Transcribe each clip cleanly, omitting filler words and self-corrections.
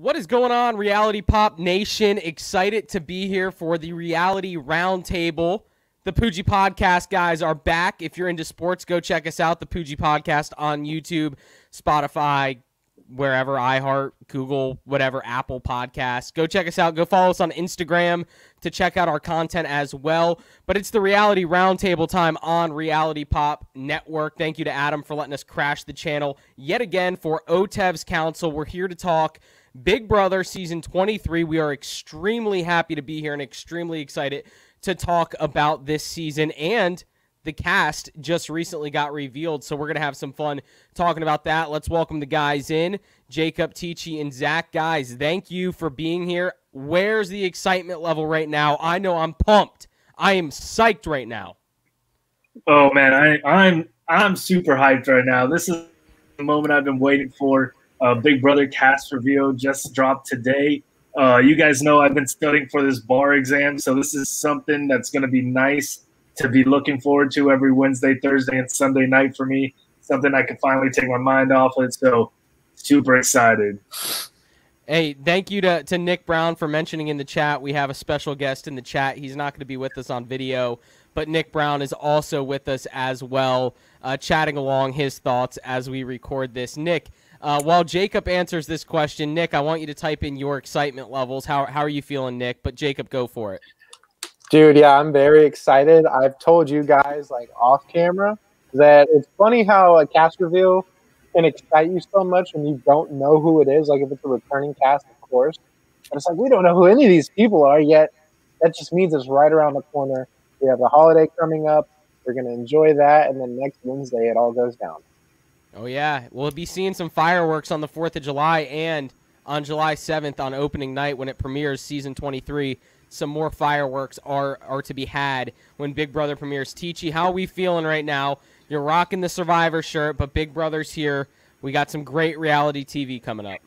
What is going on, Reality Pop Nation? Excited to be here for the Reality Roundtable. The Poojie Podcast guys are back. If you're into sports, go check us out, the Poojie Podcast on YouTube, Spotify, wherever, iHeart, Google, whatever, Apple Podcasts. Go check us out. Go follow us on Instagram to check out our content as well. But it's the Reality Roundtable time on Reality Pop Network. Thank you to Adam for letting us crash the channel yet again for Otev's Council. We're here to talk Big Brother Season 23. We are extremely happy to be here and extremely excited to talk about this season, and the cast just recently got revealed, so we're going to have some fun talking about that. Let's welcome the guys in, Jacob, Teachy, and Zach. Guys, thank you for being here. Where's the excitement level right now? I know I'm pumped. I am psyched right now. Oh, man, I'm super hyped right now. This is the moment I've been waiting for. Big Brother cast reveal just dropped today. You guys know I've been studying for this bar exam, so this is something that's going to be nice to be looking forward to every Wednesday, Thursday, and Sunday night for me. Something I can finally take my mind off it, so super excited. Hey, thank you to Nick Brown for mentioning in the chat. We have a special guest in the chat. He's not going to be with us on video, but Nick Brown is also with us as well, chatting along his thoughts as we record this. Nick, while Jacob answers this question, Nick, I want you to type in your excitement levels. How are you feeling, Nick? But Jacob, go for it. Dude, yeah, I'm very excited. I've told you guys, like, off camera that it's funny how a cast reveal can excite you so much when you don't know who it is. Like, if it's a returning cast, of course. But it's like, we don't know who any of these people are yet. That just means it's right around the corner. We have the holiday coming up. We're going to enjoy that. And then next Wednesday, it all goes down. Oh, yeah. We'll be seeing some fireworks on the 4th of July and on July 7th on opening night when it premieres Season 23. Some more fireworks are to be had when Big Brother premieres. Teachy, how are we feeling right now? You're rocking the Survivor shirt, but Big Brother's here. We got some great reality TV coming up.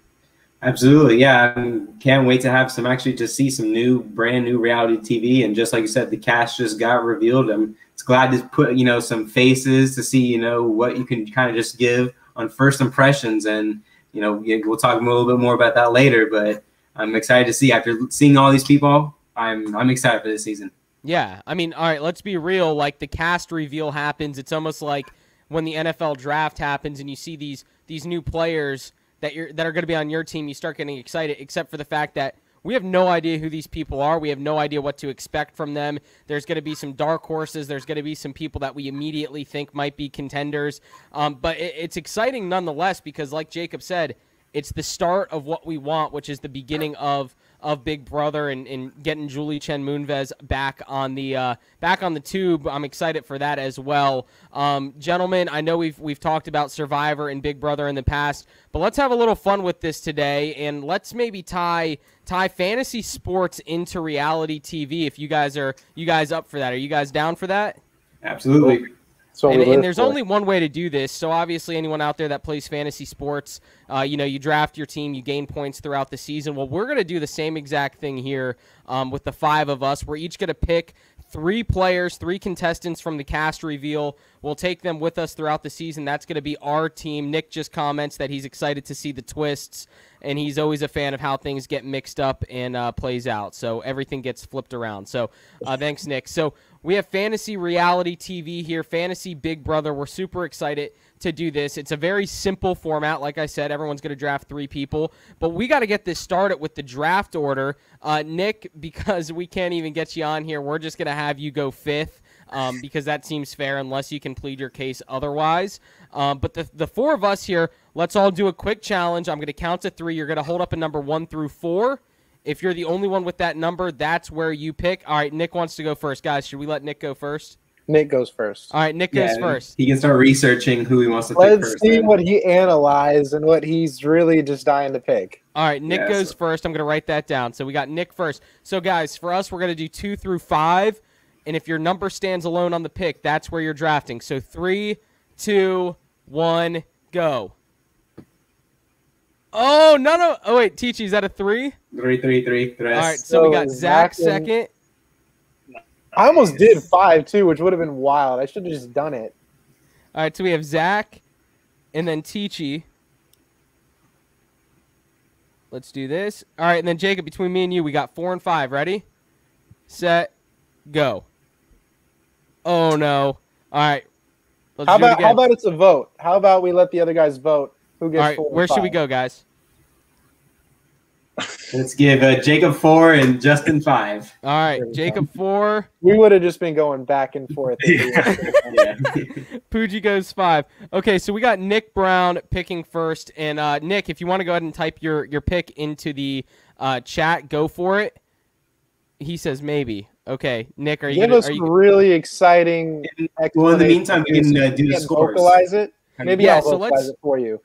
Absolutely, yeah. I can't wait to have some, actually, to see some brand new reality TV. And just like you said, the cast just got revealed. I'm glad to put, some faces to see, what you can kind of just give on first impressions. And, we'll talk a little bit more about that later. But I'm excited to see, after seeing all these people, I'm excited for this season. Yeah, I mean, all right, let's be real. Like, the cast reveal happens. It's almost like when the NFL draft happens and you see these new players that are going to be on your team, you start getting excited, except for the fact that we have no idea who these people are. We have no idea what to expect from them. There's going to be some dark horses. There's going to be some people that we immediately think might be contenders. But it's exciting nonetheless because, like Jacob said, it's the start of what we want, which is the beginning of Big Brother and getting Julie Chen Moonves back on the tube. I'm excited for that as well. Gentlemen, I know we've talked about Survivor and Big Brother in the past, but let's have a little fun with this today, and let's maybe tie fantasy sports into reality TV. If you guys up for that, are you guys down for that? Absolutely. And there's only one way to do this. So obviously anyone out there that plays fantasy sports, you draft your team, you gain points throughout the season. Well, we're going to do the same exact thing here with the 5 of us. We're each going to pick 3 players, 3 contestants from the cast reveal. We'll take them with us throughout the season. That's going to be our team. Nick just comments that he's excited to see the twists, and he's always a fan of how things get mixed up and plays out. So everything gets flipped around. So thanks, Nick. So we have fantasy reality TV here, fantasy Big Brother. We're super excited to do this. It's a very simple format. Like I said, everyone's going to draft 3 people, but we got to get this started with the draft order. Nick, because we can't even get you on here, we're just going to have you go 5th because that seems fair unless you can plead your case otherwise. But the 4 of us here, let's all do a quick challenge. I'm going to count to 3. You're going to hold up a number 1 through 4. If you're the only one with that number, that's where you pick. All right, Nick wants to go first. Guys, should we let Nick go first? Nick goes first. All right, Nick goes first. He can start researching who he wants to pick first. Let's see what he analyzed and what he's really just dying to pick. All right, Nick goes first. I'm going to write that down. So we got Nick first. So, guys, for us, we're going to do 2 through 5. And if your number stands alone on the pick, that's where you're drafting. So 3, 2, 1, go. Oh, no. Oh, wait, Teachy, is that a 3? 3. All right, so we got Zach second. I almost did 5, too, which would have been wild. I should have just done it. All right, so we have Zach and then Teachy. Let's do this. All right, and then Jacob, between me and you, we got 4 and 5. Ready? Set. Go. Oh no! All right. How about it's a vote? How about we let the other guys vote? Who gets? All right. 4 and Where 5? should we go, guys? Let's give Jacob 4 and Justin 5. All right, Jacob 4. We would have just been going back and forth. Poojie goes 5. Okay, so we got Nick Brown picking first, and Nick, if you want to go ahead and type your pick into the chat, go for it. He says maybe. Okay, Nick, are you Give us really exciting? Well, in the meantime, we can do the scores. Vocalize it. Maybe I'll so vocalize it for you.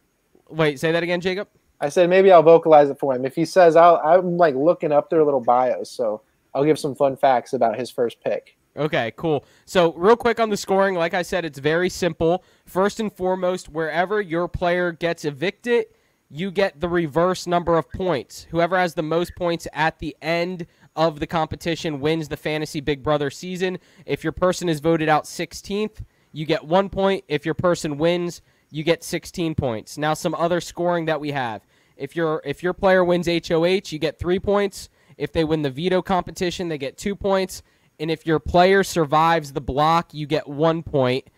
Wait, say that again, Jacob. I said maybe I'll vocalize it for him. If he says, I'm like looking up their little bios, so I'll give some fun facts about his first pick. Okay, cool. So real quick on the scoring, like I said, it's very simple. First and foremost, wherever your player gets evicted, you get the reverse number of points. Whoever has the most points at the end of the competition wins the Fantasy Big Brother season. If your person is voted out 16th, you get 1 point. If your person wins, you get 16 points. Now some other scoring that we have. If your player wins HOH, you get 3 points. If they win the veto competition, they get 2 points. And if your player survives the block, you get 1 point.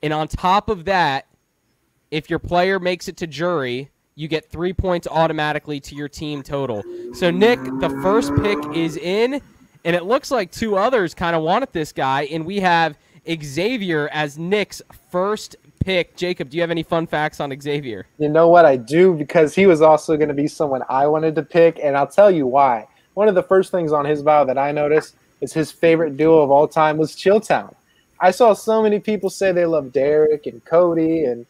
And on top of that, if your player makes it to jury, you get 3 points automatically to your team total. So, Nick, the first pick is in, and it looks like 2 others kind of wanted this guy, and we have Xavier as Nick's first pick. Jacob, do you have any fun facts on Xavier? You know what, I do, because he was also going to be someone I wanted to pick, and I'll tell you why. One of the first things on his bio that I noticed is his favorite duo of all time was Chilltown. I saw so many people say they love Derek and Cody and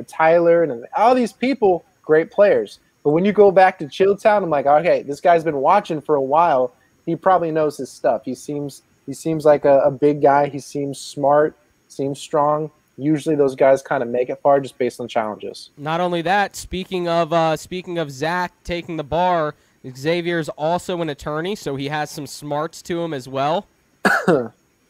Tyler and all these people, great players. But when you go back to Chilltown, I'm like, okay, this guy's been watching for a while. He probably knows his stuff. He seems like a big guy. He seems smart, seems strong. Usually those guys kind of make it far just based on challenges. Not only that, speaking of Zach taking the bar, Xavier's also an attorney, so he has some smarts to him as well.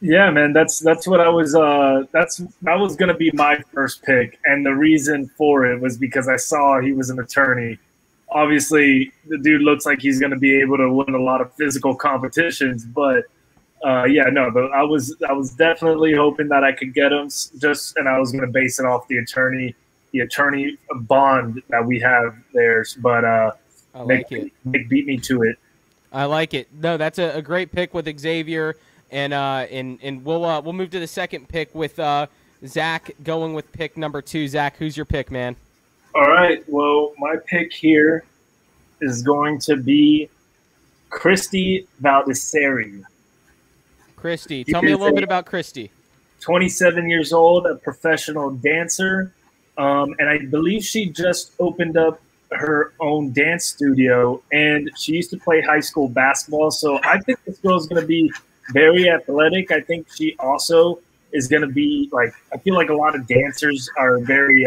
Yeah, man, that's what I was. That was gonna be my first pick, and the reason for it was because I saw he was an attorney. Obviously, the dude looks like he's gonna be able to win a lot of physical competitions, but. But I was definitely hoping that I could get him and I was going to base it off the attorney bond that we have there. But Nick beat me to it. I like it. No, that's a great pick with Xavier, and we'll move to the second pick with Zach going with pick number 2. Zach, who's your pick, man? All right. Well, my pick here is going to be Christy Valdiserri. Christy, tell me a little bit about Christy. 27 years old, a professional dancer, and I believe she just opened up her own dance studio, and she used to play high school basketball. So I think this girl is going to be very athletic. I think she also is going to be I feel like a lot of dancers are very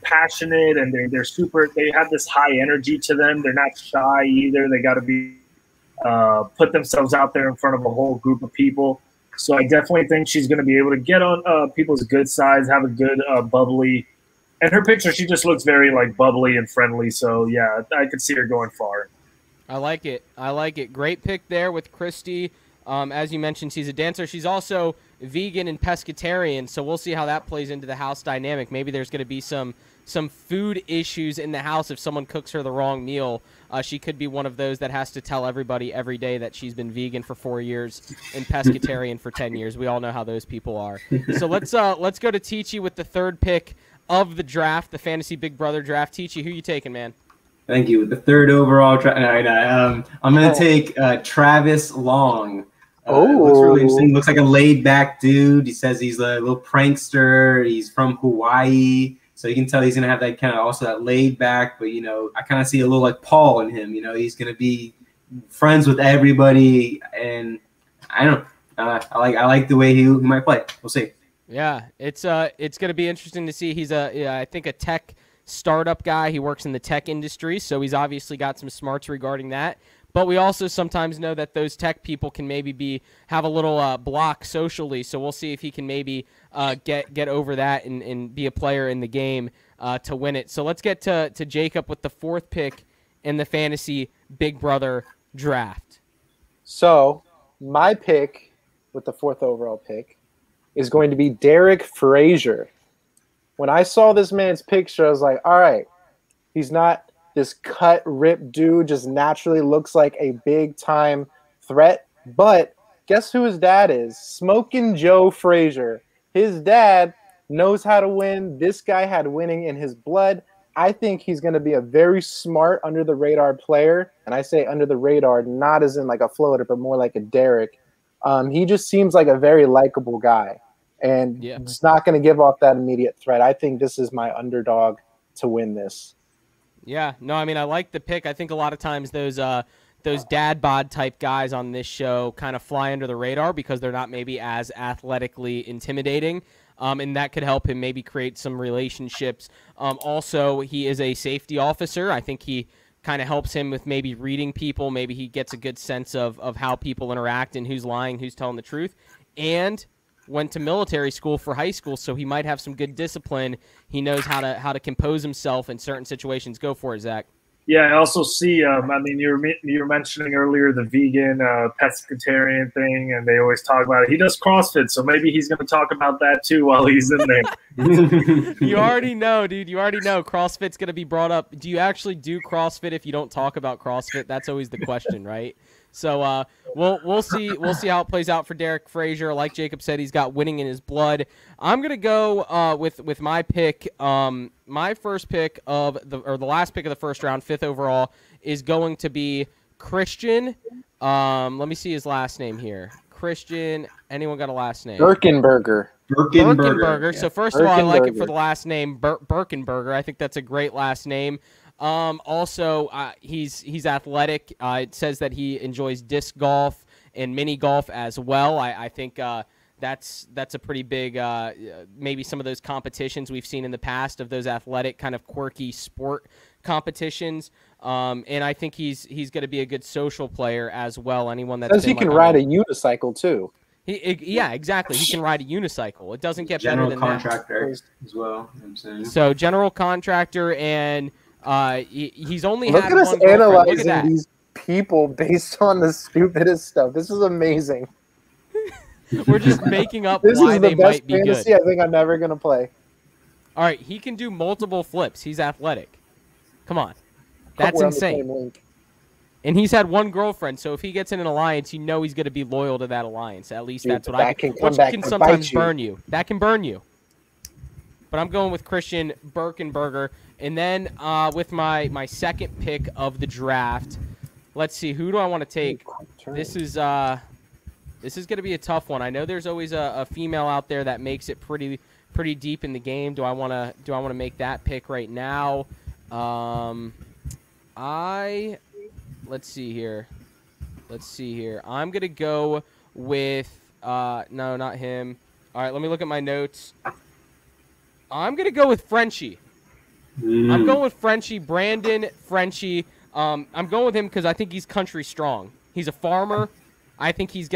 passionate, and they have this high energy to them. They're not shy either. They got to be put themselves out there in front of a whole group of people. So I definitely think she's going to be able to get on people's good sides, have a good bubbly. And her picture, she just looks very bubbly and friendly. So yeah, I could see her going far. I like it. Great pick there with Christy. As you mentioned, she's a dancer. She's also vegan and pescatarian, so we'll see how that plays into the house dynamic. Maybe there's going to be some food issues in the house if someone cooks her the wrong meal. She could be one of those that has to tell everybody every day that she's been vegan for 4 years and pescatarian for 10 years. We all know how those people are. So let's go to Teachy with the third pick of the draft, the Fantasy Big Brother draft. Teachy, who you taking, man? Thank you. With the third overall, I'm going to take Travis Long. Looks really interesting. Looks like a laid-back dude. He says he's a little prankster. He's from Hawaii. So you can tell he's going to have that kind of also that laid back, but, I kind of see a little like Paul in him. He's going to be friends with everybody. And I don't know. I like the way he might play. We'll see. Yeah, it's going to be interesting to see. He's I think a tech startup guy. He works in the tech industry, so he's obviously got some smarts regarding that. But we also sometimes know that those tech people can maybe have a little block socially. So we'll see if he can maybe get over that and be a player in the game. to win it. So let's get to Jacob with the 4th pick in the fantasy Big Brother draft. So my pick with the 4th overall pick is going to be Derek Fraser. When I saw this man's picture, I was like, all right, he's not this cut, ripped dude, just naturally looks like a big-time threat. But guess who his dad is? Smokin' Joe Fraser. His dad knows how to win. This guy had winning in his blood. I think he's going to be a very smart, under-the-radar player. And I say under the radar, not as in like a floater, but more like a Derek. He just seems like a very likable guy. And he's not going to give off that immediate threat. I think this is my underdog to win this. Yeah, no, I mean, I like the pick. I think a lot of times those dad bod type guys on this show kind of fly under the radar because they're not maybe as athletically intimidating. And that could help him maybe create some relationships. Also, he is a safety officer. I think he kind of helps him with maybe reading people. Maybe he gets a good sense of how people interact and who's lying, who's telling the truth. And went to military school for high school, so he might have some good discipline. He knows how to compose himself in certain situations. Go for it, Zach. Yeah, I also see. I mean, you were mentioning earlier the vegan, pescatarian thing, and they always talk about it. He does CrossFit, so maybe he's going to talk about that too while he's in there. You already know, dude. You already know CrossFit's going to be brought up. Do you actually do CrossFit if you don't talk about CrossFit? That's always the question, right? So we'll see how it plays out for Derek Fraser. Like Jacob said, he's got winning in his blood. I'm gonna go with my pick. My first pick of the last pick of the first round, 5th overall, is going to be Christian. Let me see his last name here. Christian. Anyone got a last name? Birkenberger. Yeah. So first of all, I like it Birkenberger. for the last name, Birkenberger. I think that's a great last name. Also, he's athletic. It says that he enjoys disc golf and mini golf as well. I think that's a pretty big maybe some of those competitions we've seen in the past of those athletic kind of quirky sport competitions. And I think he's going to be a good social player as well. Anyone that says he can ride a unicycle too. Yeah, exactly. He can ride a unicycle. It doesn't get general better than contractor that. as well. I'm saying. So general contractor, and he's only Look had at us one girlfriend. Look at analyzing that. these people based on the stupidest stuff. This is amazing. We're just making up This why is they the best might be fantasy good. I think I'm never gonna play. All right, he can do multiple flips. He's athletic. Come on, that's We're on the insane. same link. And he's had one girlfriend, so if he gets in an alliance, you know he's going to be loyal to that alliance. At least Dude, that's what that I can can. come Which back can and sometimes bite you. burn you. That can burn you. But I'm going with Christian Birkenberger, and then with my second pick of the draft. Let's see, who do I want to take? This is going to be a tough one. I know there's always a female out there that makes it pretty deep in the game. Do I want to make that pick right now? Let's see here. I'm going to go with no, not him. All right, let me look at my notes. I'm going to go with Frenchy. I'm going with Frenchy, Brandon Frenchy. I'm going with him because I think he's country strong. He's a farmer. I think he's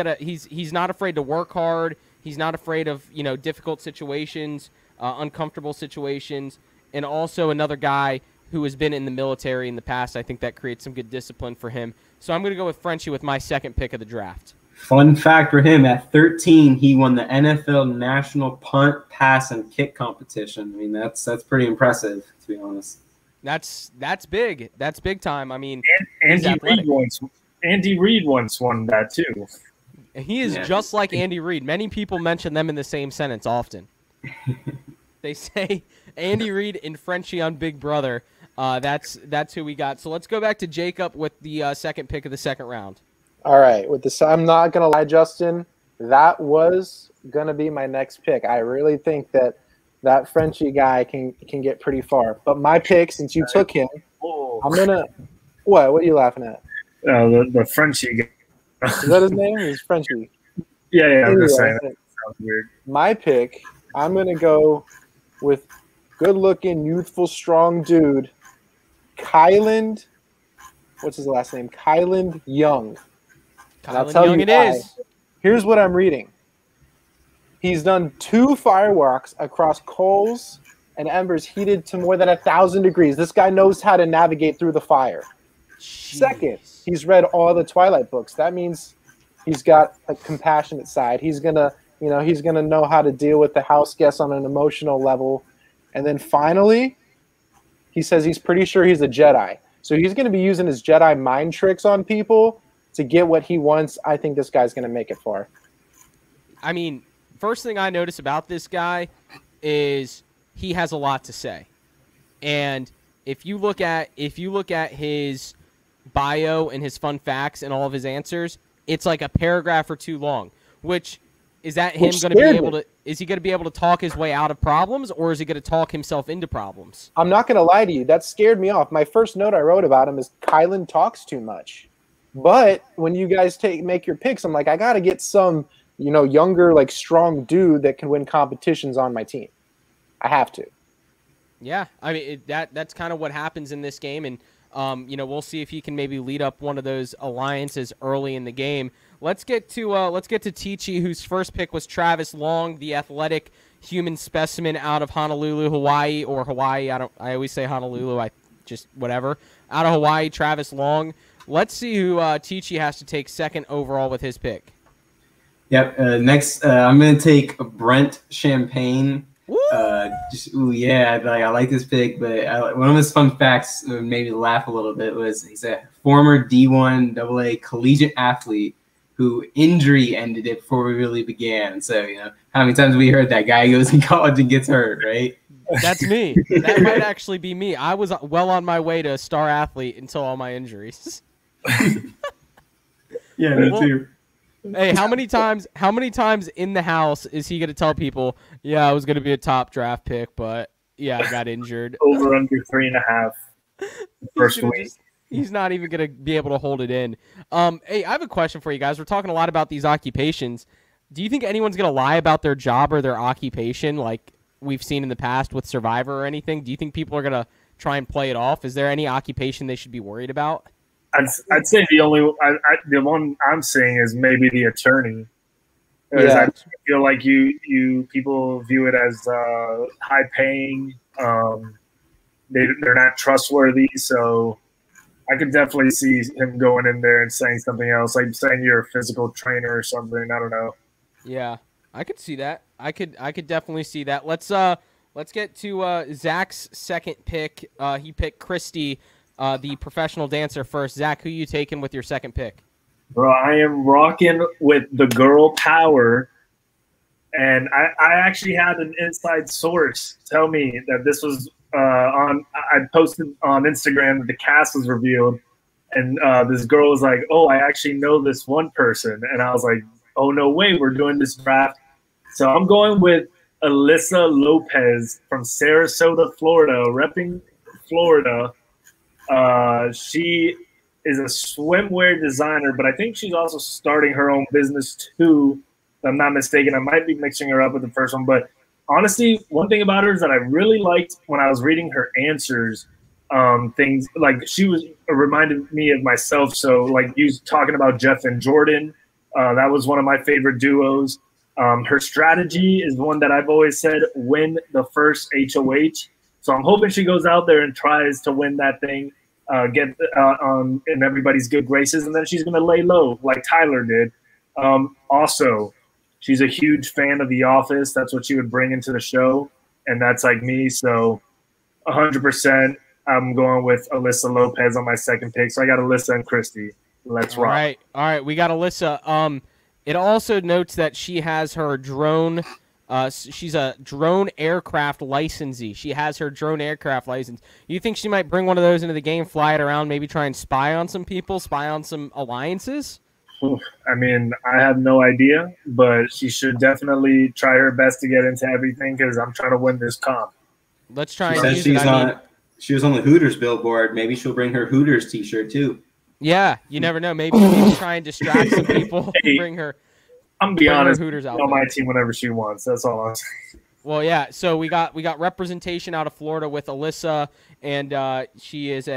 not afraid to work hard. He's not afraid of, difficult situations, uncomfortable situations, and also another guy who has been in the military in the past. I think that creates some good discipline for him. So I'm going to go with Frenchy with my second pick of the draft. Fun fact for him, at 13, he won the NFL National Punt, Pass, and Kick competition. I mean, that's pretty impressive, to be honest. That's big. That's big time. I mean, Andy Reid once won that too. He is just like Andy Reid. Many people mention them in the same sentence often. They say Andy Reid and Frenchy on Big Brother. That's who we got. So let's go back to Jacob with the second pick of the second round. All right, with this, I'm not gonna lie, Justin. That was gonna be my next pick. I really think that Frenchy guy can get pretty far. But my pick, since you took him, I'm gonna. What are you laughing at? The Frenchy guy. Is that his name? It's Frenchy. Yeah. I'm Anyway, just saying. That sounds weird. My pick, I'm gonna go with good-looking, youthful, strong dude, Kyland. What's his last name? Kyland Young. And I'll tell you why. Here's what I'm reading. He's done 2 firewalks across Coles and embers heated to more than 1,000 degrees. This guy knows how to navigate through the fire. Jeez. Second, he's read all the Twilight books. That means he's got a compassionate side. He's gonna know how to deal with the house guests on an emotional level. And then finally, he says he's pretty sure he's a Jedi. So he's going to be using his Jedi mind tricks on people to get what he wants. I think this guy's going to make it far. I mean, first thing I notice about this guy is he has a lot to say. And if you look at his bio and his fun facts and all of his answers, it's like a paragraph or two long, which is that him going to be able to is he going to be able to talk his way out of problems, or is he going to talk himself into problems? I'm not going to lie to you. That scared me off. My first note I wrote about him is Kylan talks too much. But when you guys make your picks, I'm like, I got to get some, younger, like strong dude that can win competitions on my team. I have to. Yeah, I mean that's kind of what happens in this game, and we'll see if he can maybe lead up one of those alliances early in the game. Let's get to Teachy, whose first pick was Travis Long, the athletic human specimen out of Honolulu, Hawaii, or Hawaii. I always say Honolulu. Whatever. Out of Hawaii, Travis Long. Let's see who Teachy has to take second overall with his pick. Yep. Next, I'm gonna take Brent Champagne. I like this pick, but one of his fun facts that made me laugh a little bit was he's a former D1 AA collegiate athlete who injury ended it before we really began. So, how many times we heard that guy goes in college and gets hurt, right? That's me. That might actually be me. I was well on my way to a star athlete until all my injuries. Yeah, me too. Hey, how many times in the house is he going to tell people, yeah, I was going to be a top draft pick, but yeah, I got injured. Over under 3.5 first week. He's not even going to be able to hold it in. Hey, I have a question for you guys. We're talking a lot about these occupations. Do you think anyone's going to lie about their job or their occupation like we've seen in the past with Survivor or anything? Do you think people are going to try and play it off? Is there any occupation they should be worried about? I'd say the one I'm seeing is maybe the attorney. Yeah. I feel like people view it as high paying. They're not trustworthy, so I could definitely see him going in there and saying something else, like saying you're a physical trainer or something. I don't know. Yeah, I could see that. I could definitely see that. Let's get to Zach's second pick. He picked Christy, the professional dancer, first. Zach, who you taking with your second pick? Bro, I am rocking with the girl power, and I actually had an inside source tell me that this was I posted on Instagram that the cast was revealed, and this girl was like, "Oh, I actually know this one person," and I was like, "Oh no way, we're doing this draft." So I'm going with Alyssa Lopez from Sarasota, Florida, repping Florida. She is a swimwear designer, but I think she's also starting her own business too, if I'm not mistaken. I might be mixing her up with the first one, but honestly, one thing about her is that I really liked when I was reading her answers, things like she reminded me of myself. So like you talking about Jeff and Jordan, that was one of my favorite duos. Her strategy is one that I've always said, win the first HOH. So I'm hoping she goes out there and tries to win that thing, get in everybody's good graces, and then she's going to lay low like Tyler did. Also, she's a huge fan of The Office. That's what she would bring into the show, and that's like me. So 100%, I'm going with Alyssa Lopez on my second pick. So I got Alyssa and Christy. Let's rock. All right. We got Alyssa. It also notes that she has her drone. She's a drone aircraft licensee. She has her drone aircraft license. You think she might bring one of those into the game, fly it around, maybe try and spy on some people, spy on some alliances? I mean, I have no idea, but she should definitely try her best to get into everything because I'm trying to win this comp. Let's try and use it. She was on the Hooters billboard. Maybe she'll bring her Hooters t-shirt too. Yeah, you never know. Maybe she'll try and distract some people. Hey, bring her. I'm gonna be honest. Hooters on my team whenever she wants. That's all I'm saying. Well, yeah. So we got representation out of Florida with Alyssa, and she is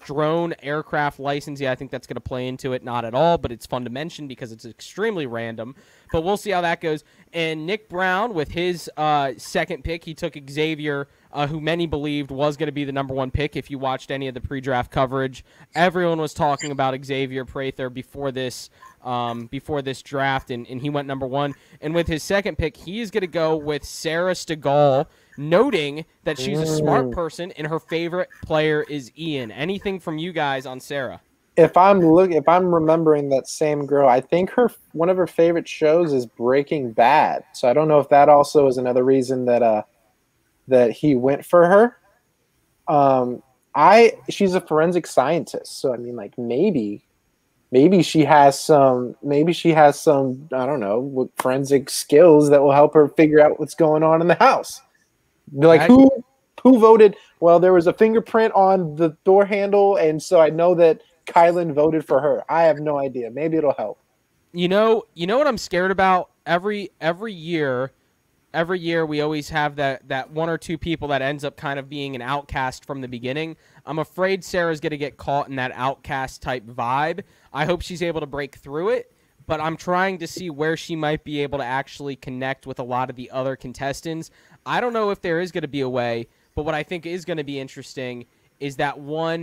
drone aircraft license. Yeah, I think that's going to play into it. Not at all, but it's fun to mention because it's extremely random. But we'll see how that goes. And Nick Brown, with his second pick, he took Xavier, who many believed was going to be the number one pick. If you watched any of the pre-draft coverage, everyone was talking about Xavier Prather before this draft, and he went number one. And with his second pick, he is going to go with Sarah Stegall, noting that she's a smart person and her favorite player is Ian. Anything from you guys on Sarah? If I'm remembering that same girl, I think one of her favorite shows is Breaking Bad. So I don't know if that also is another reason that he went for her. She's a forensic scientist, so I mean, like maybe she has some I don't know, forensic skills that will help her figure out what's going on in the house. Like who voted? Well, there was a fingerprint on the door handle, and so I know that Kylan voted for her. I have no idea. Maybe it'll help. You know what I'm scared about? Every year we always have that one or two people that ends up kind of being an outcast from the beginning. I'm afraid Sarah's going to get caught in that outcast type vibe. I hope she's able to break through it, but I'm trying to see where she might be able to actually connect with a lot of the other contestants. I don't know if there is going to be a way, but what I think is going to be interesting is that one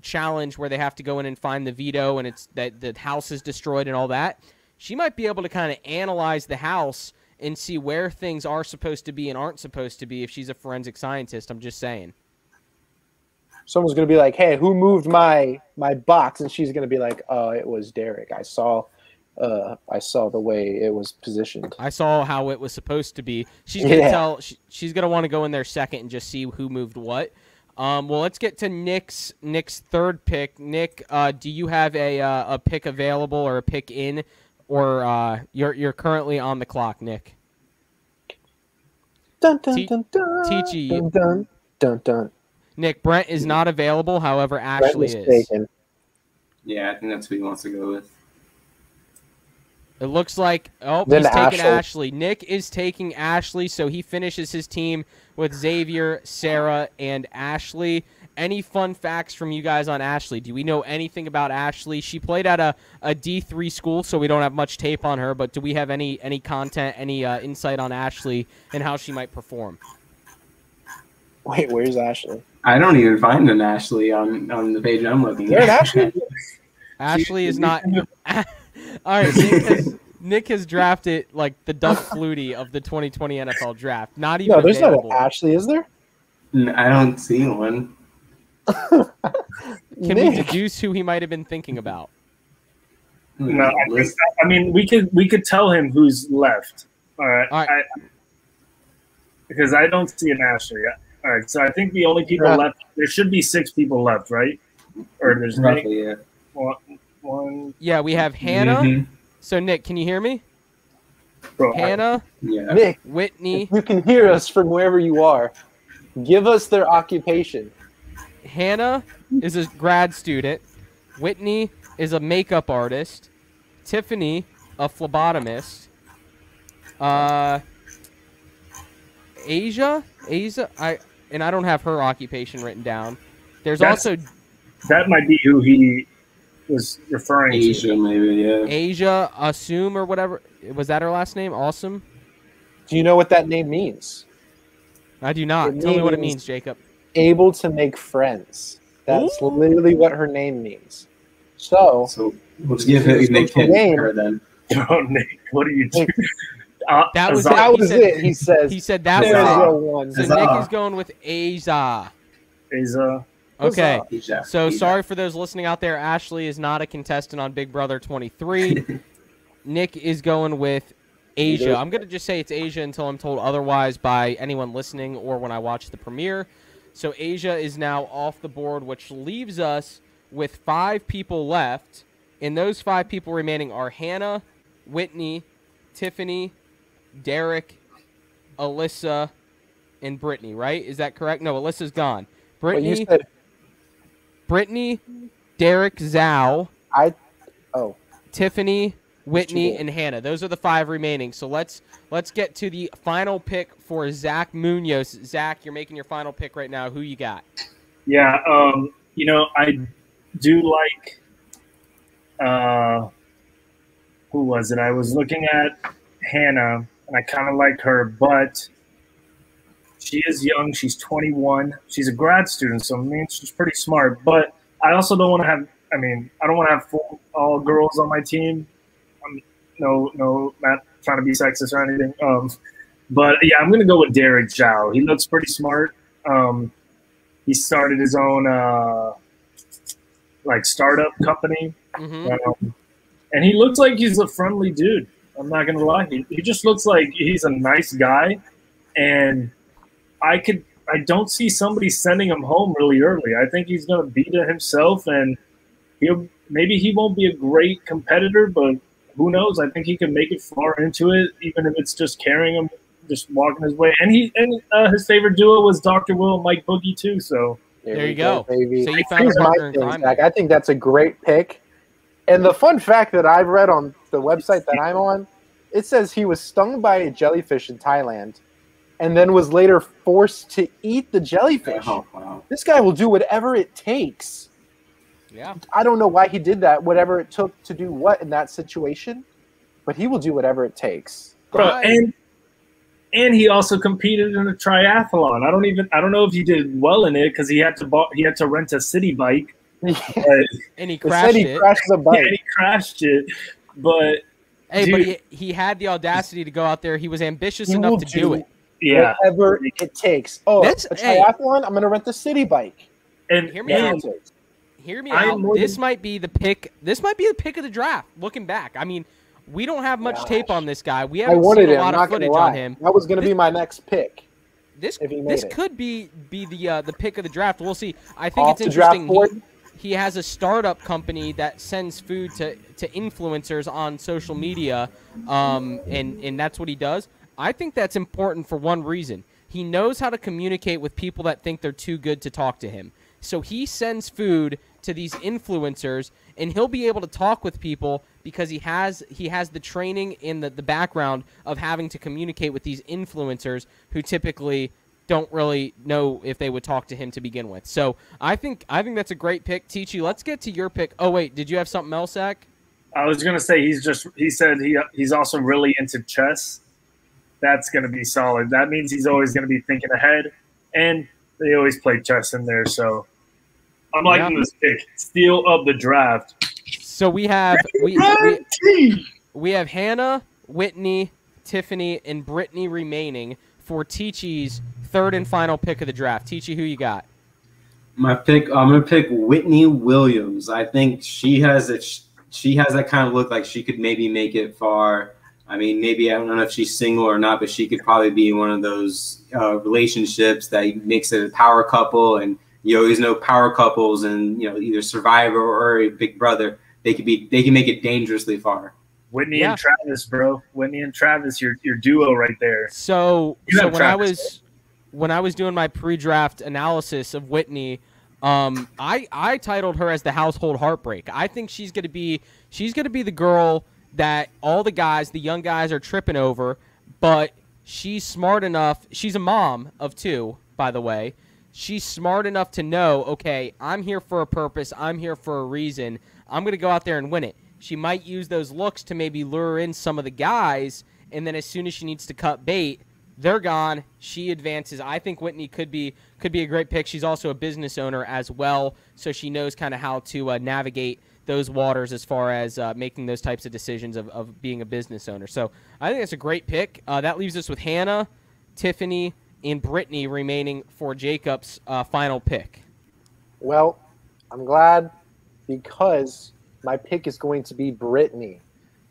challenge where they have to go in and find the veto, and it's that the house is destroyed and all that. She might be able to kind of analyze the house and see where things are supposed to be and aren't supposed to be if she's a forensic scientist. I'm just saying. Someone's going to be like, hey, who moved my box? And she's going to be like, oh, it was Derek. I saw the way it was positioned. I saw how it was supposed to be. She's going to tell. She's going to want to go in there second and just see who moved what. Well, let's get to Nick's third pick. Nick, do you have a pick available or a pick in, or you're currently on the clock, Nick? Dun dun dun dun. Teachy. Dun dun dun dun. Nick, Brent is not available. However, Ashley is. Taken. Yeah, I think that's who he wants to go with. It looks like he's taking Ashley. Nick is taking Ashley, so he finishes his team with Xavier, Sarah, and Ashley. Any fun facts from you guys on Ashley? Do we know anything about Ashley? She played at a D3 school, so we don't have much tape on her, but do we have any content, any insight on Ashley and how she might perform? Wait, where's Ashley? I don't even find an Ashley on the page I'm looking at. Ashley? Ashley is not... All right, Nick has drafted like the Doug Flutie of the 2020 NFL draft. Not even there's available. not an Ashley, is there? I don't see one. Can we deduce who he might have been thinking about? No, I mean we could tell him who's left. All right. Because I don't see an Ashley. All right, so I think the only people left. There should be 6 people left, right? Or there's roughly, yeah. One. Yeah, we have Hannah. Mm-hmm. So Nick, can you hear me? Bro, Hannah. Yeah. Nick, Whitney. if you can hear us from wherever you are, give us their occupation. Hannah is a grad student. Whitney is a makeup artist. Tiffany, a phlebotomist. Asia, I don't have her occupation written down. That's also that might be who he was referring Asia, to. Maybe, yeah. Asia, Assume or whatever. Was that her last name? Awesome. Do you know what that name means? I do not. Tell me what it means, Jacob. Able to make friends. That's literally what her name means. So let's give Nick her then. Oh, Nick, what are you doing? That was it. He said that was it. So Nick is going with Asia. Asia. Okay. Asia. So sorry for those listening out there. Ashley is not a contestant on Big Brother 23. Nick is going with Asia. I'm going to just say it's Asia until I'm told otherwise by anyone listening or when I watch the premiere. So Asia is now off the board, which leaves us with 5 people left. And those 5 people remaining are Hannah, Whitney, Tiffany, Derek, Alyssa, and Brittany, right? Is that correct? No, Alyssa's gone. Brittany, Derek, Zhao, Tiffany, Whitney, and Hannah. Those are the 5 remaining. So let's get to the final pick for Zach Munoz. Zach, you're making your final pick right now. Who you got? Yeah, I do like who was it? I was looking at Hannah, and I kind of like her, but she is young. She's 21. She's a grad student, so I mean she's pretty smart. But I also don't want to have. I mean, I don't want to have all girls on my team. No, not trying to be sexist or anything. But yeah, I'm gonna go with Derek Zhao. He looks pretty smart. He started his own startup company, and he looks like he's a friendly dude. I'm not gonna lie. He just looks like he's a nice guy, and I don't see somebody sending him home really early. I think he's gonna be to himself, and maybe he won't be a great competitor, but who knows? I think he can make it far into it, even if it's just carrying him, just walking his way. And his favorite duo was Dr. Will and Mike Boogie too. So there you go. Baby. So you found a partner in crime. I think that's a great pick. And the fun fact that I've read on the website that I'm on, it says he was stung by a jellyfish in Thailand and then was later forced to eat the jellyfish. Oh, wow. This guy will do whatever it takes. Yeah. I don't know why he did that, whatever it took to do what in that situation, but he will do whatever it takes. Bro, and he also competed in a triathlon. I don't know if he did well in it because he had to rent a city bike. And he crashed it. Crashed the bike. Yeah, he crashed it. But but he had the audacity to go out there. He was ambitious enough to do it. Yeah, whatever it takes. Oh, a triathlon. I'm going to rent the city bike. And hear me out. Hear me out. This might be the pick. This might be the pick of the draft. Looking back, I mean, we don't have much tape on this guy. We haven't seen a lot of footage on him. That was going to be my next pick. This could be the pick of the draft. We'll see. I think it's interesting. He has a startup company that sends food to influencers on social media, and that's what he does. I think that's important for one reason. He knows how to communicate with people that think they're too good to talk to him. So he sends food to these influencers, and he'll be able to talk with people because he has the training in the background of having to communicate with these influencers who typically don't really know if they would talk to him to begin with. So I think that's a great pick. Tichi, let's get to your pick. Oh, wait, did you have something else, Zach? I was going to say he said he's also really into chess. That's going to be solid. That means he's always going to be thinking ahead, and they always play chess in there, so I'm liking this pick. Steal of the draft. So we have we have Hannah, Whitney, Tiffany, and Brittany remaining for Tichi's third and final pick of the draft. Tichi, who you got? My pick. I'm gonna pick Whitney Williams. I think she has that kind of look like she could maybe make it far. I mean, maybe I don't know if she's single or not, but she could probably be in one of those relationships that makes it a power couple. And you always know power couples, and either Survivor or a Big Brother, they can make it dangerously far. Whitney and Travis, bro. Whitney and Travis, your duo right there. So when I was doing my pre-draft analysis of Whitney, I titled her as the household heartbreak. I think she's gonna be the girl that all the young guys are tripping over, but she's smart enough. She's a mom of 2, by the way. She's smart enough to know, okay, I'm here for a purpose. I'm here for a reason. I'm going to go out there and win it. She might use those looks to maybe lure in some of the guys, and then as soon as she needs to cut bait, they're gone. She advances. I think Whitney could be a great pick. She's also a business owner as well, so she knows kind of how to navigate those waters as far as making those types of decisions of being a business owner. So I think that's a great pick. That leaves us with Hannah, Tiffany, and Brittany remaining for Jacob's final pick. Well, I'm glad because my pick is going to be Brittany.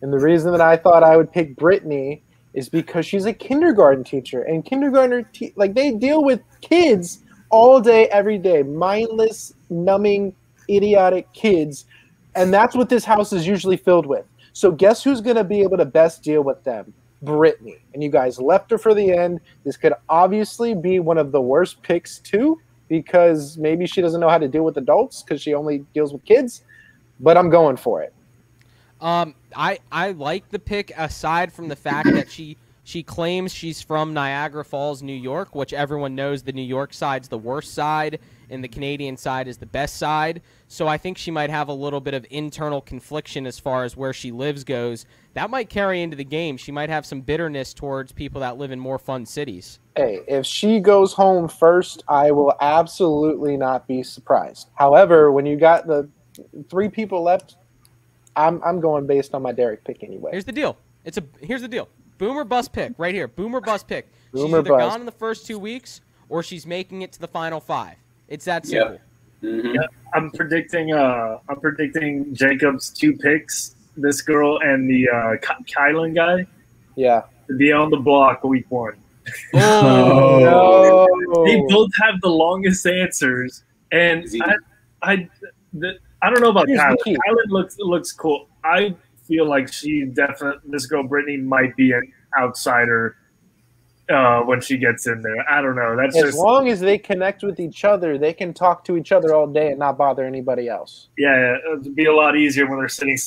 And the reason that I thought I would pick Brittany is because she's a kindergarten teacher. And kindergartner, they deal with kids all day, every day. Mindless, numbing, idiotic kids. And that's what this house is usually filled with. So guess who's going to be able to best deal with them? Brittany. And you guys left her for the end. This could obviously be one of the worst picks too, because maybe she doesn't know how to deal with adults because she only deals with kids. But I'm going for it. I like the pick aside from the fact that she claims she's from Niagara Falls, New York, which everyone knows the New York side's the worst side, and the Canadian side is the best side. So I think she might have a little bit of internal confliction as far as where she lives goes. That might carry into the game. She might have some bitterness towards people that live in more fun cities. Hey, if she goes home first, I will absolutely not be surprised. However, when you got the 3 people left, I'm going based on my Derek pick anyway. Here's the deal. Here's the deal. Boom or bust pick right here. Boom or bust pick. Boom She's or either bust. gone in the first 2 weeks or she's making it to the final 5. It's that simple. Mm-hmm. Yeah, I'm predicting Jacob's 2 picks, this girl and the Kylan guy, Yeah. to be on the block week 1. Oh, No. They both have the longest answers, and I don't know about Here's the Kylan. key. Kylan looks cool. I feel like this girl Brittany might be an outsider when she gets in there. I don't know. That's As just long as they connect with each other, they can talk to each other all day and not bother anybody else. yeah. It'd be a lot easier when they're sitting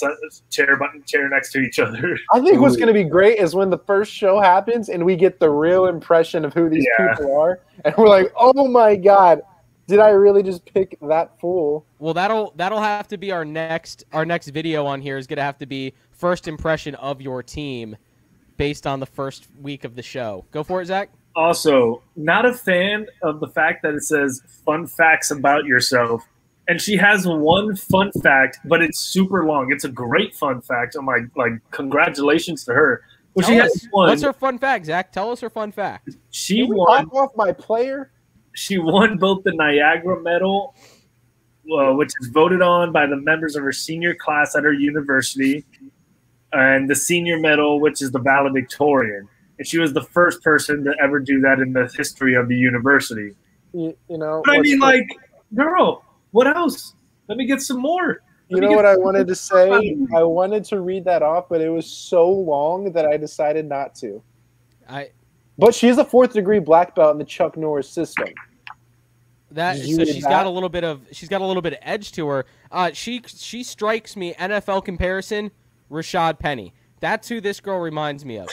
chair next to each other. I think what's going to be great is when the first show happens and we get the real impression of who these people are, and we're like, "Oh my god, did I really just pick that fool?" well, that'll have to be our next video on here is going to have to be first impression of your team based on the first week of the show. Go for it, Zach. Also, not a fan of the fact that it says fun facts about yourself. And she has one fun fact, but it's super long. It's a great fun fact. I'm like congratulations to her. Well, she has one. What's her fun fact, Zach? Tell us her fun fact. She Can we won. pop off my player? She won both the Niagara Medal, which is voted on by the members of her senior class at her university, and the senior medal, which is the valedictorian. And she was the first person to ever do that in the history of the university. You know. But I mean, like, girl, what else? Let me get some more. You know what I wanted to say? I wanted to read that off, but it was so long that I decided not to. But she is a 4th degree black belt in the Chuck Norris system. She's got a little bit of edge to her. She strikes me NFL comparison, Rashad Penny. That's who this girl reminds me of.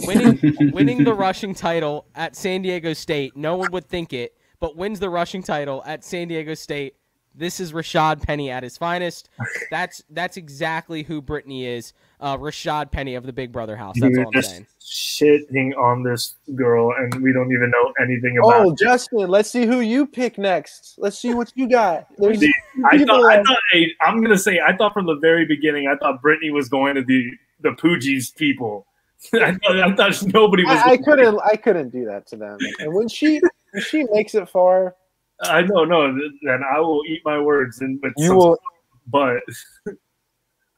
Winning the rushing title at San Diego State. No one would think it, but wins the rushing title at San Diego State. This is Rashad Penny at his finest. That's exactly who Brittany is. Rashad Penny of the Big Brother house. That's all I'm saying. Shitting on this girl, and we don't even know anything about Oh, Justin, let's see who you pick next. Let's see what you got. There's I thought from the very beginning, I thought Brittany was going to the Poojie's people. I thought nobody was. I couldn't do that to them. And when she makes it far, I don't know. Then I will eat my words. But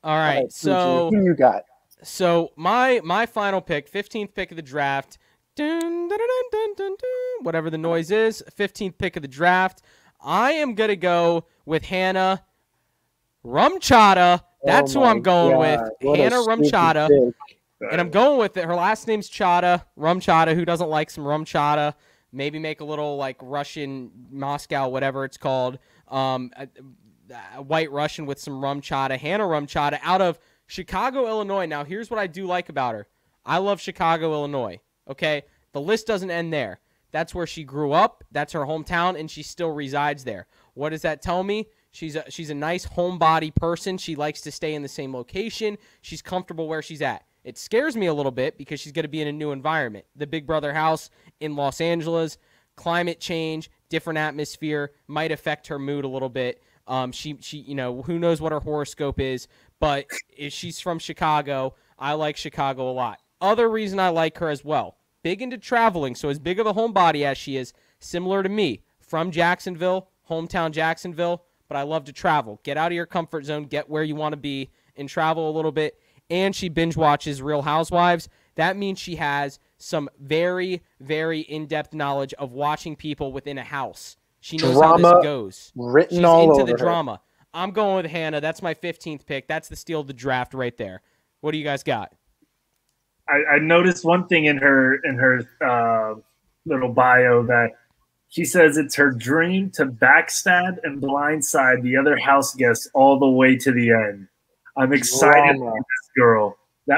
all right. So who you got? So my final pick, 15th pick of the draft, dun, dun, dun, dun, dun, dun, whatever the noise is, 15th pick of the draft. I am gonna go with Hannah Rumchata. That's who I'm going with. Hannah Rumchata. And I'm going with it. Her last name's Chata, Rumchata. Who doesn't like some Rumchata? Maybe make a little like Russian Moscow, whatever it's called. A white Russian with some Rumchata. Hannah Rumchata out of Chicago, Illinois. Now, here's what I do like about her. I love Chicago, Illinois. Okay? The list doesn't end there. That's where she grew up. That's her hometown, and she still resides there. What does that tell me? She's a nice homebody person. She likes to stay in the same location. She's comfortable where she's at. It scares me a little bit because she's going to be in a new environment. The Big Brother house in Los Angeles, climate change, different atmosphere, might affect her mood a little bit. She who knows what her horoscope is, but if she's from Chicago, I like Chicago a lot. Other reason I like her as well, big into traveling, so as big of a homebody as she is, similar to me, from Jacksonville, hometown Jacksonville, but I love to travel. Get out of your comfort zone, get where you want to be, and travel a little bit. And she binge watches Real Housewives. That means she has some very, very in-depth knowledge of watching people within a house. She knows how this goes. She's all into over the her. drama. I'm going with Hannah. That's my 15th pick. That's the steal of the draft right there. What do you guys got? I noticed one thing in her little bio that she says it's her dream to backstab and blindside the other house guests all the way to the end. I'm excited for this girl.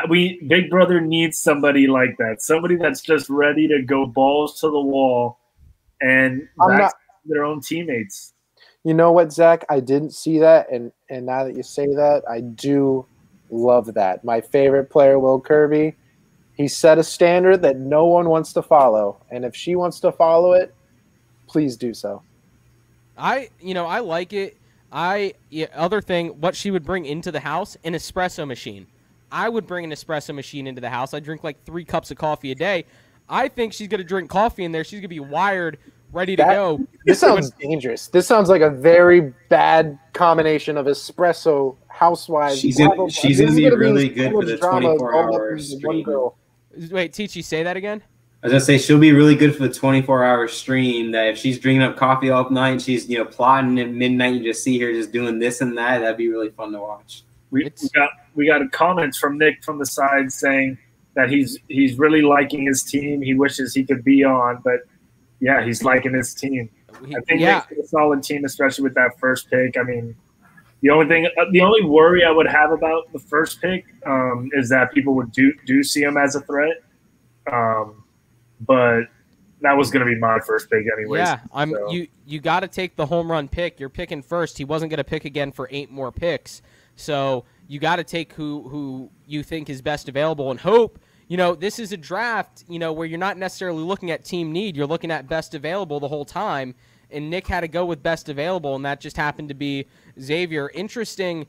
Big Brother needs somebody like that. Somebody that's just ready to go balls to the wall and backstab their own teammates. You know what, Zach? I didn't see that, and now that you say that, I do love that. My favorite player, Will Kirby, he set a standard that no one wants to follow, and if she wants to follow it, please do so. I like it. Other thing, what she would bring into the house, an espresso machine. I would bring an espresso machine into the house. I drink like 3 cups of coffee a day. I think she's going to drink coffee in there. She's going to be wired, ready to go. This sounds dangerous. This sounds like a very bad combination of espresso, housewives. She's going to be really good for the 24-hour stream. Wait, Teachy, say that again? I was going to say she'll be really good for the 24-hour stream, that if she's drinking up coffee all night, she's plotting at midnight, you just see her just doing this and that. That'd be really fun to watch. We got comments from Nick from the side saying that he's really liking his team. He wishes he could be on, but yeah, he's liking his team. I think it's a solid team, especially with that first pick. I mean, the only worry I would have about the first pick is that people would do see him as a threat. But that was going to be my first pick anyways. Yeah, you got to take the home run pick. You're picking first. He wasn't going to pick again for 8 more picks. So you got to take who you think is best available and hope. This is a draft, where you're not necessarily looking at team need. You're looking at best available the whole time. And Nick had to go with best available, and that just happened to be Xavier. Interesting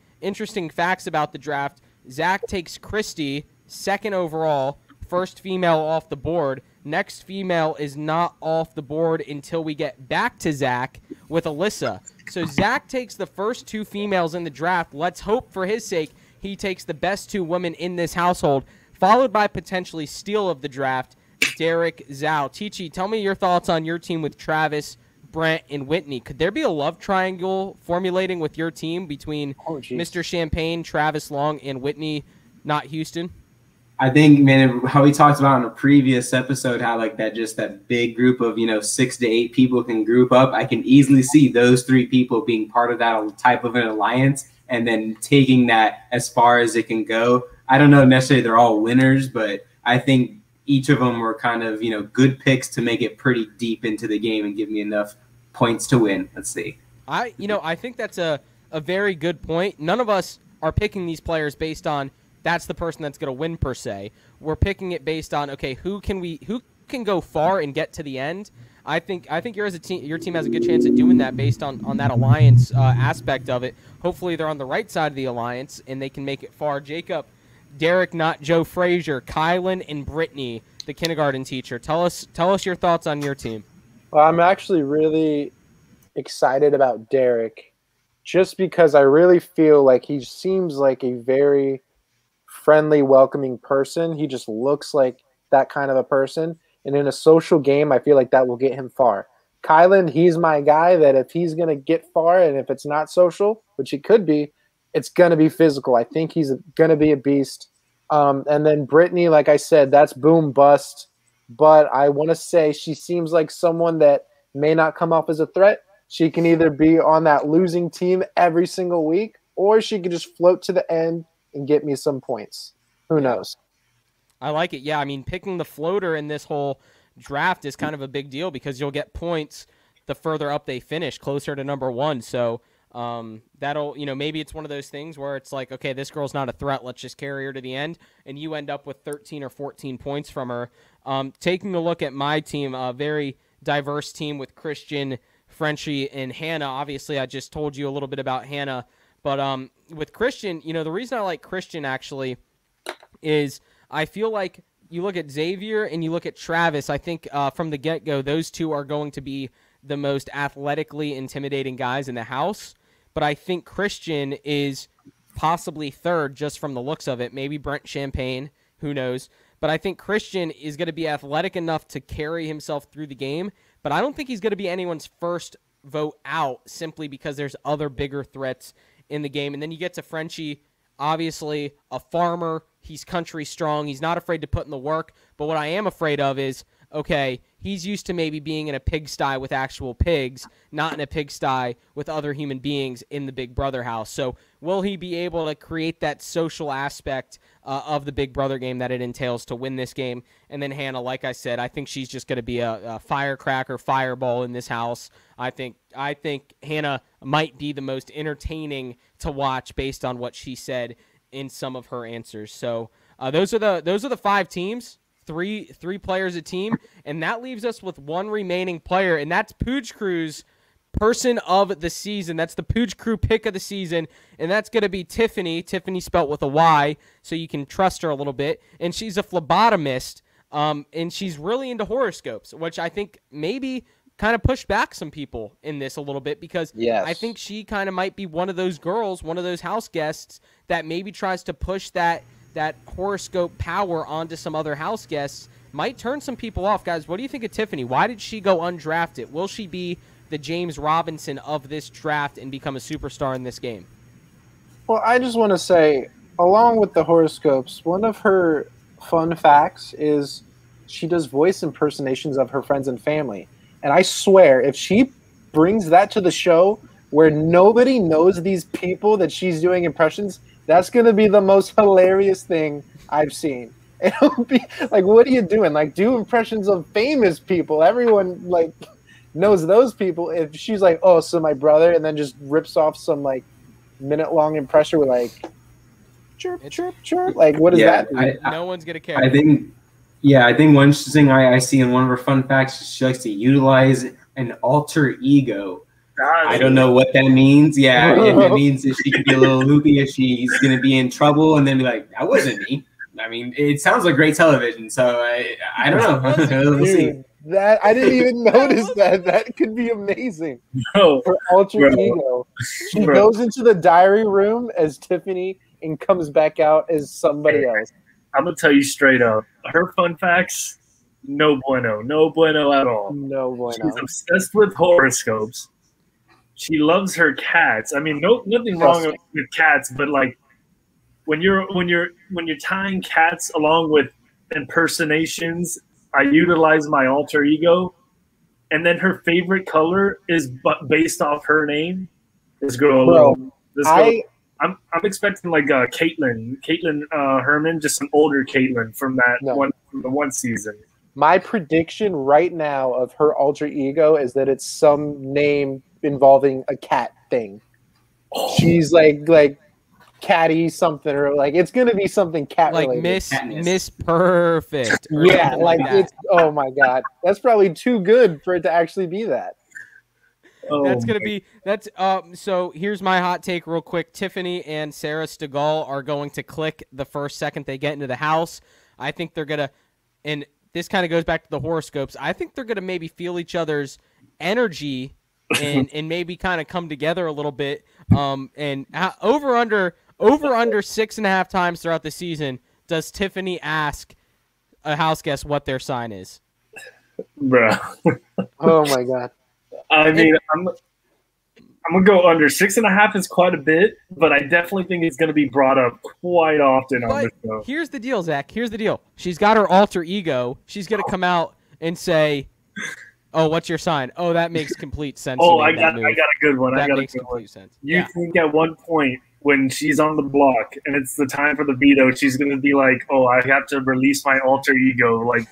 facts about the draft. Zach takes Christy, 2nd overall, first female off the board. Next female is not off the board until we get back to Zach with Alyssa. So Zach takes the first 2 females in the draft. Let's hope for his sake he takes the best 2 women in this household, followed by potentially steal of the draft, Derek Zhao. Teachy, tell me your thoughts on your team with Travis, Brent, and Whitney. Could there be a love triangle formulating with your team between Mr. Champagne, Travis Long, and Whitney, not Houston? I think, man, how we talked about in a previous episode, how that big group of 6 to 8 people can group up. I can easily see those 3 people being part of that type of an alliance, and then taking that as far as it can go. I don't know necessarily they're all winners, but I think each of them were kind of good picks to make it pretty deep into the game and give me enough points to win. Let's see. I think that's a very good point. None of us are picking these players based on that's the person that's going to win per se. We're picking it based on, okay, who can go far and get to the end. I think your team has a good chance at doing that based on that alliance aspect of it. Hopefully they're on the right side of the alliance and they can make it far. Jacob, Derek, not Joe Fraser, Kylan, and Brittany, the kindergarten teacher. Tell us your thoughts on your team. Well, I'm actually really excited about Derek just because I really feel like he seems like a very friendly, welcoming person. He just looks like that kind of a person. And in a social game, I feel like that will get him far. Kylan, he's my guy that if he's going to get far and if it's not social, which he could be, it's going to be physical. I think he's going to be a beast. And then Brittany, like I said, that's boom bust. But I want to say she seems like someone that may not come off as a threat. She can either be on that losing team every single week, or she could just float to the end and get me some points. Who knows? I like it. Yeah, I mean, picking the floater in this whole draft is kind of a big deal because you'll get points the further up they finish, closer to number 1. So that'll, maybe it's one of those things where it's like, okay, this girl's not a threat. Let's just carry her to the end. And you end up with 13 or 14 points from her. Taking a look at my team, a very diverse team with Christian, Frenchy, and Hannah. Obviously, I just told you a little bit about Hannah. But with Christian, the reason I like Christian actually is I feel like you look at Xavier and you look at Travis, I think from the get-go, those 2 are going to be the most athletically intimidating guys in the house. But I think Christian is possibly 3rd just from the looks of it. Maybe Brent Champagne, who knows. But I think Christian is going to be athletic enough to carry himself through the game. But I don't think he's going to be anyone's first vote out simply because there's other bigger threats in the game. And then you get to Frenchy, obviously a farmer. He's country strong. He's not afraid to put in the work. But what I am afraid of is okay, he's used to maybe being in a pigsty with actual pigs, not in a pigsty with other human beings in the Big Brother house. So will he be able to create that social aspect of the Big Brother game that it entails to win this game? And then Hannah, like I said, I think she's just going to be a firecracker, fireball in this house. I think Hannah might be the most entertaining to watch based on what she said in some of her answers. So those are the 5 teams. Three players a team, and that leaves us with one remaining player, and that's Pooj Crew's person of the season. That's the Pooj Crew pick of the season, and that's going to be Tiffany. Tiffany spelt with a Y, so you can trust her a little bit. And she's a phlebotomist, and she's really into horoscopes, which I think maybe kind of pushed back some people in this a little bit, because I think she kind of might be one of those girls, one of those house guests that maybe tries to push that horoscope power onto some other house guests. Might turn some people off. Guys, what do you think of Tiffany? Why did she go undrafted? Will she be the James Robinson of this draft and become a superstar in this game? Well, I just want to say, along with the horoscopes, one of her fun facts is she does voice impersonations of her friends and family. And I swear, if she brings that to the show where nobody knows these people that she's doing impressions, that's going to be the most hilarious thing I've seen. It'll be like, what are you doing? Like, do impressions of famous people. Everyone, like, knows those people. If she's like, oh, so my brother, and then just rips off some, like, minute-long impression with, like, chirp, chirp, chirp. Like, what is that? No one's going to care. I think one thing I see in one of her fun facts, she likes to utilize an alter ego. I don't know what that means. Yeah, if it means that she could be a little loopy, if she's going to be in trouble, and then be like, that wasn't me. I mean, it sounds like great television, so I don't know. We'll see. That I didn't even notice that. That could be amazing. No, her alter ego. She goes into the diary room as Tiffany and comes back out as somebody else. I'm going to tell you straight up. Her fun facts, no bueno. No bueno at all. No bueno. She's obsessed with horoscopes. She loves her cats. I mean, nothing wrong with cats, but like when you're tying cats along with impersonations, I utilize my alter ego, and then her favorite color is based off her name. This girl, I'm expecting like Caitlyn Herman, just an older Caitlyn from the one season. My prediction right now of her alter ego is that it's some name involving a cat thing. Oh. She's like Catty something, or like it's gonna be something cat like related. Miss Perfect. Yeah, like it's oh my god, that's probably too good for it to actually be that. So here's my hot take real quick. Tiffany and Sarah Stegall are going to click the first second they get into the house. I think they're gonna, and this kind of goes back to the horoscopes, I think they're gonna maybe feel each other's energy and maybe kind of come together a little bit. And over under 6.5 times throughout the season does Tiffany ask a house guest what their sign is. Bro. Oh my god. I mean, I'm gonna go under 6.5 is quite a bit, but I definitely think it's gonna be brought up quite often on the show. Here's the deal, Zach. Here's the deal. She's got her alter ego. She's gonna come out and say, "Oh, what's your sign? Oh, that makes complete sense." Oh, I got a good one. That makes complete sense. You think at one point when she's on the block and it's the time for the veto, she's gonna be like, "Oh, I have to release my alter ego, like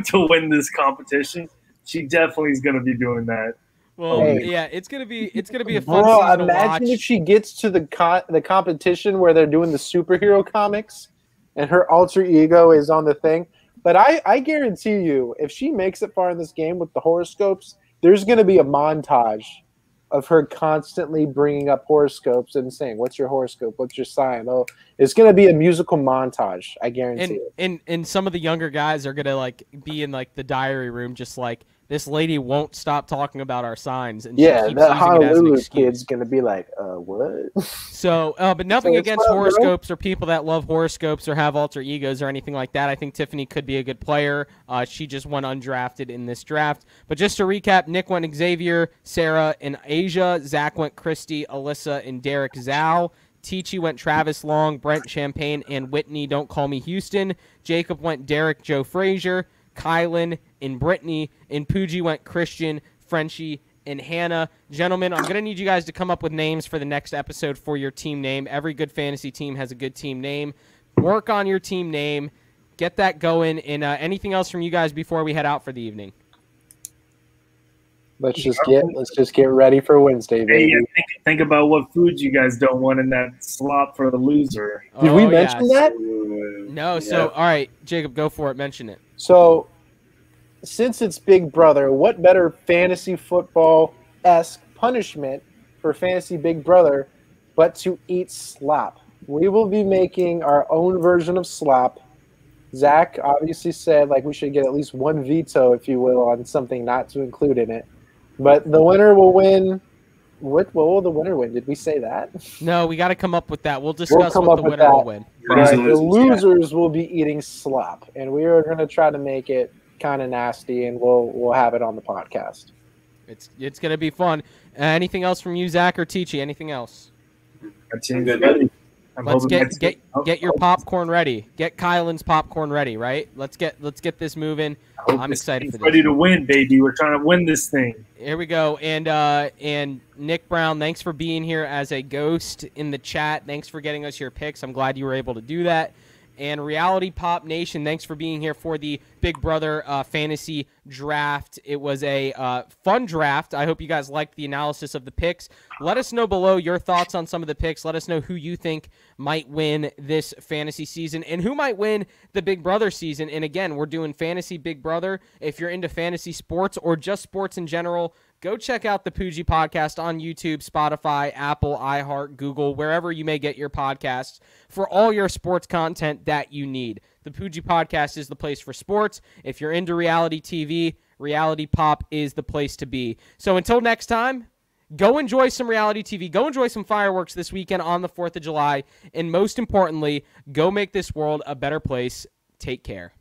to win this competition." She definitely is gonna be doing that. Well, yeah, it's gonna be a fun season to watch. Imagine if she gets to the competition where they're doing the superhero comics, and her alter ego is on the thing. But I guarantee you, if she makes it far in this game with the horoscopes, there's going to be a montage of her constantly bringing up horoscopes and saying, "What's your horoscope? What's your sign?" Oh, it's going to be a musical montage. I guarantee it. And some of the younger guys are going to like be in like the diary room, just like, this lady won't stop talking about our signs. And yeah, that Honolulu kid's going to be like, what? So, but nothing against horoscopes or people that love horoscopes or have alter egos or anything like that. I think Tiffany could be a good player. She just went undrafted in this draft. But just to recap, Nick went Xavier, Sarah, and Asia. Zach went Christy, Alyssa, and Derek Zhao. Teachy went Travis Long, Brent Champagne, and Whitney, Don't Call Me Houston. Jacob went Derek, Joe Fraser. Kylan, and Brittany. In Poojie went Christian, Frenchy, and Hannah. Gentlemen, I'm going to need you guys to come up with names for the next episode for your team name. Every good fantasy team has a good team name. Work on your team name. Get that going. And anything else from you guys before we head out for the evening? Let's just get ready for Wednesday, baby. Hey, think about what food you guys don't want in that slop for the loser. Did we mention that? No. So, all right, Jacob, go for it. Mention it. So, since it's Big Brother, what better fantasy football-esque punishment for fantasy Big Brother but to eat slop? We will be making our own version of slop. Zach obviously said we should get at least one veto, if you will, on something not to include in it. But the winner will win. What will the winner win? Did we say that? No, we got to come up with that. We'll discuss what the winner will win. But the losers will be eating slop, and we are going to try to make it kind of nasty, and we'll have it on the podcast. It's going to be fun. Anything else from you, Zach or Teachy? Anything else? I'm good. Let's get your popcorn ready. Get Kylan's popcorn ready, right? Let's get this moving. I'm excited for this. Ready to win, baby. We're trying to win this thing. Here we go. And Nick Brown, thanks for being here as a ghost in the chat. Thanks for getting us your picks. I'm glad you were able to do that. And Reality Pop Nation, thanks for being here for the Big Brother fantasy draft. It was a fun draft. I hope you guys liked the analysis of the picks. Let us know below your thoughts on some of the picks. Let us know who you think might win this fantasy season and who might win the Big Brother season. And again, we're doing fantasy Big Brother. If you're into fantasy sports or just sports in general, go check out the Poojie Podcast on YouTube, Spotify, Apple, iHeart, Google, wherever you may get your podcasts for all your sports content that you need. The Poojie Podcast is the place for sports. If you're into reality TV, Reality Pop is the place to be. So until next time, go enjoy some reality TV. Go enjoy some fireworks this weekend on the 4th of July. And most importantly, go make this world a better place. Take care.